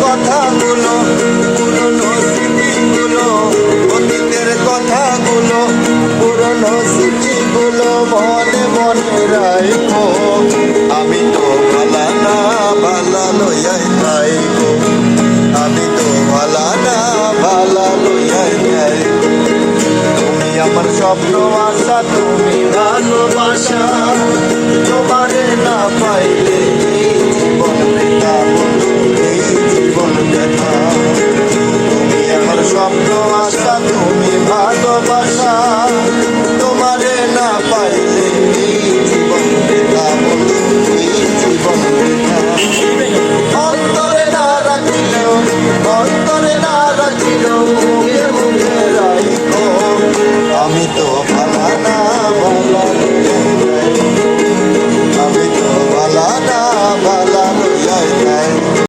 কথাগুলো, পুরনো স্মৃতিগুলো, অতীতের কথাগুলো, পুরনো স্মৃতিগুলো মনে মনে রাখবো। আমি তো ভালা না ভালা লইয়াই যাইবো, আমি তো ভালা না ভালা লইয়াই যাইবো। তুমি আমার স্বপ্ন আশা, তুমি ভালোবাসা, তোমারে না পাইলে এই জীবন বৃথা বন্ধু, এই জীবন ব্যথা। তুমি আমার স্বপ্ন আশা, তুমি ভালোবাসা, তোমারে না পাইলে এই জীবন বৃথা বন্ধু, এই জীবন বৃথা। অন্তরে না রাখিলেও, অন্তরে না রাখিলেও